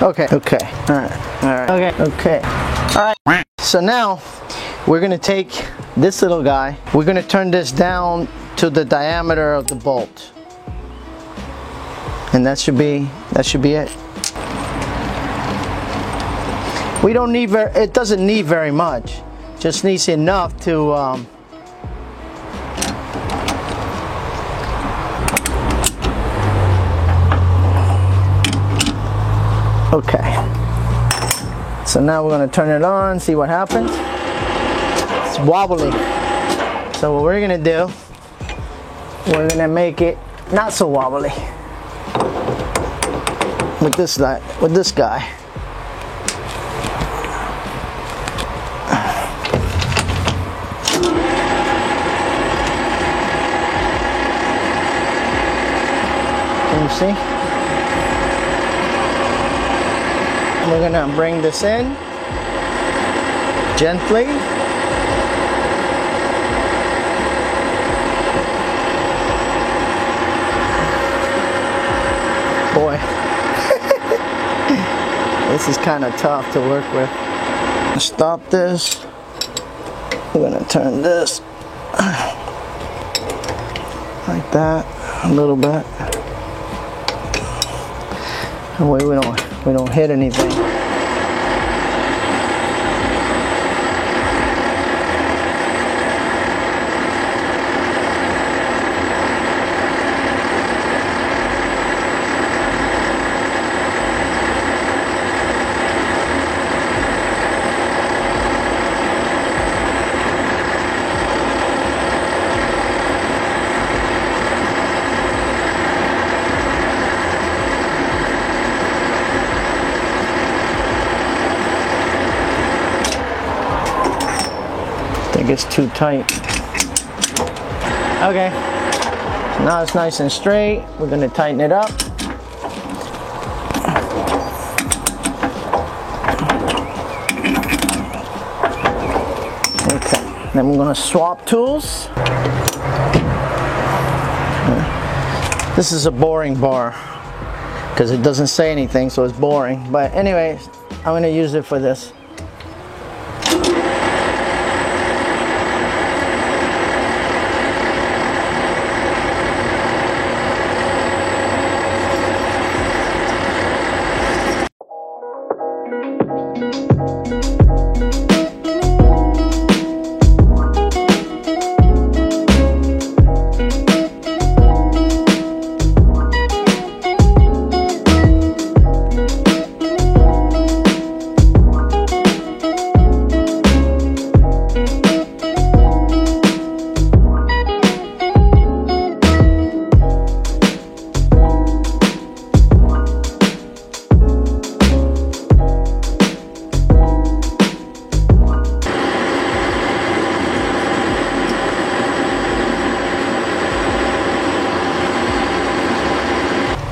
Okay. Okay. All right. All right. Okay. Okay. All right. So now we're gonna take this little guy. We're gonna turn this down to the diameter of the bolt, and that should be it. We don't need it doesn't need very much. Just needs enough to okay. So now we're going to turn it on, see what happens. It's wobbly. So what we're going to do, we're going to make it not so wobbly with this guy. Can you see? We're gonna bring this in gently. Boy, this is kind of tough to work with. Stop this. We're gonna turn this like that a little bit. That way we don't hit anything. I think it's too tight. Okay, now it's nice and straight. We're going to tighten it up. Okay, then we're going to swap tools. This is a boring bar because it doesn't say anything, so it's boring. But anyway, I'm going to use it for this.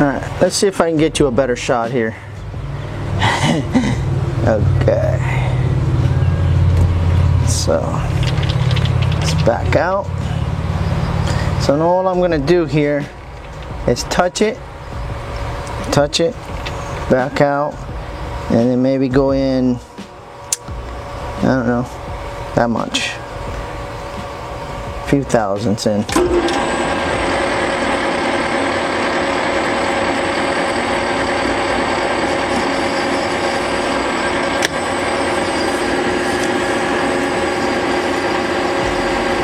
Alright, let's see if I can get you a better shot here. Okay. So, let's back out. So now all I'm going to do here is touch it, back out, and then maybe go in, I don't know, that much. A few thousandths in.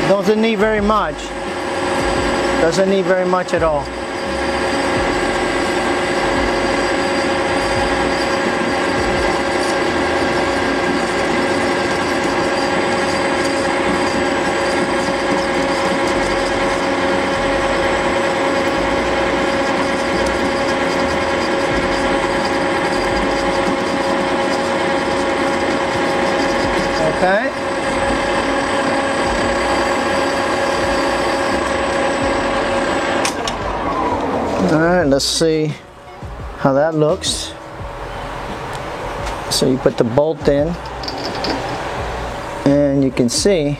Doesn't need very much. Doesn't need very much at all. Okay. Alright, let's see how that looks. So you put the bolt in, and you can see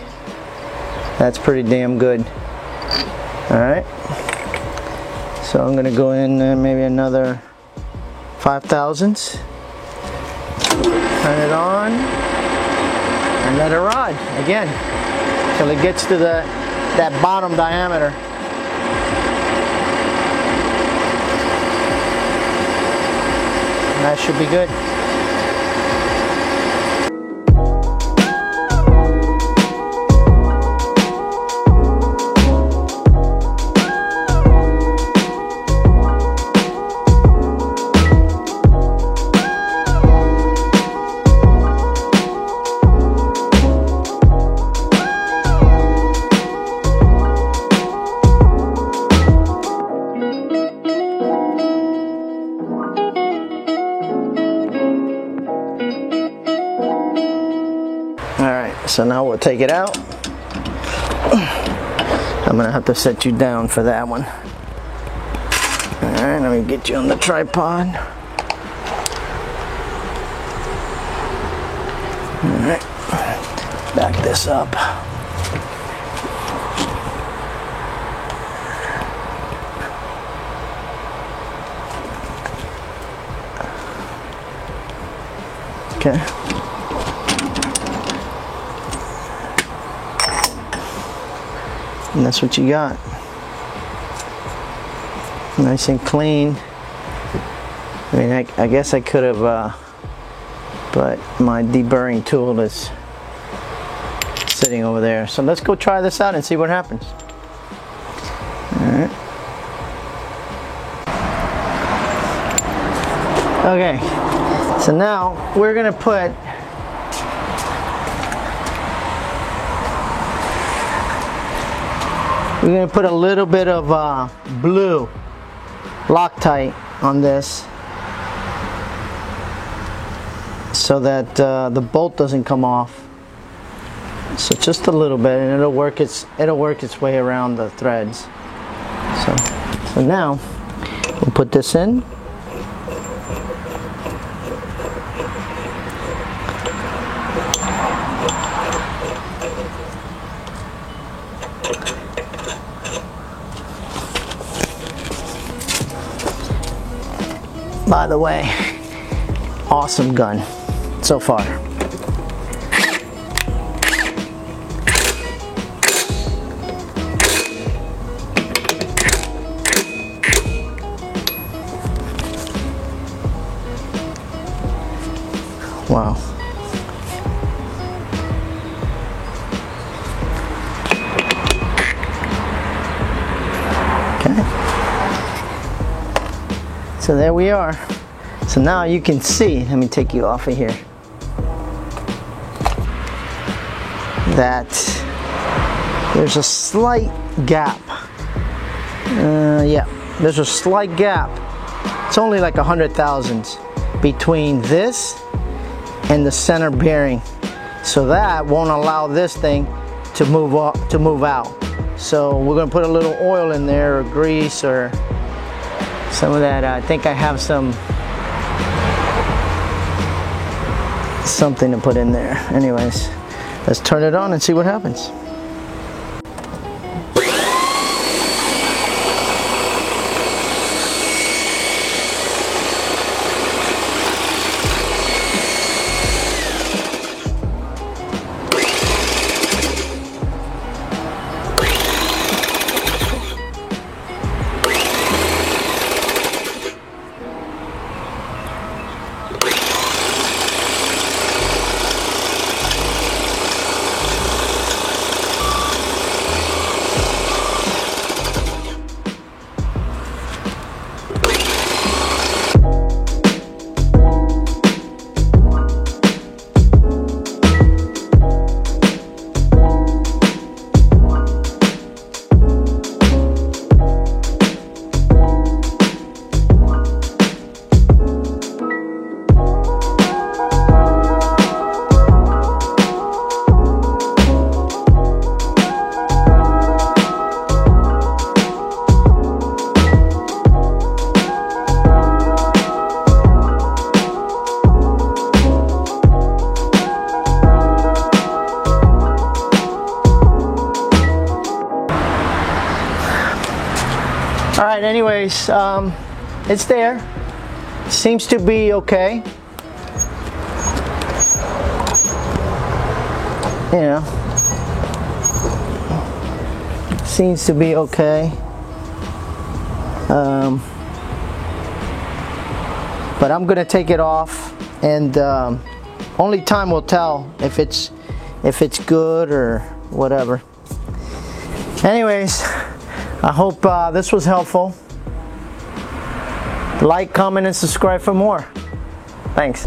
that's pretty damn good. Alright, so I'm going to go in maybe another 5 thousandths. Turn it on and let it ride again till it gets to that bottom diameter. And that should be good. So now we'll take it out. I'm gonna have to set you down for that one. Alright, let me get you on the tripod. Alright, back this up. Okay. And that's what you got. Nice and clean. I mean, I guess I could have, but my deburring tool is sitting over there. So let's go try this out and see what happens. Alright. Okay, so now we're gonna put a little bit of blue Loctite on this so that the bolt doesn't come off. So just a little bit, and it'll work its way around the threads. So now we'll put this in. By the way, awesome gun so far. Wow. Okay. So there we are. So now you can see, let me take you off of here, that there's a slight gap. Yeah, there's a slight gap. It's only like 100 thousandths between this and the center bearing. So that won't allow this thing to move out. So we're gonna put a little oil in there, or grease, or some of that. I think I have something to put in there. Anyways, let's turn it on and see what happens. Alright, anyways, it's there. Seems to be okay. you know, seems to be okay. But I'm gonna take it off, and only time will tell if it's good or whatever. Anyways, I hope this was helpful. Like, comment, and subscribe for more. Thanks.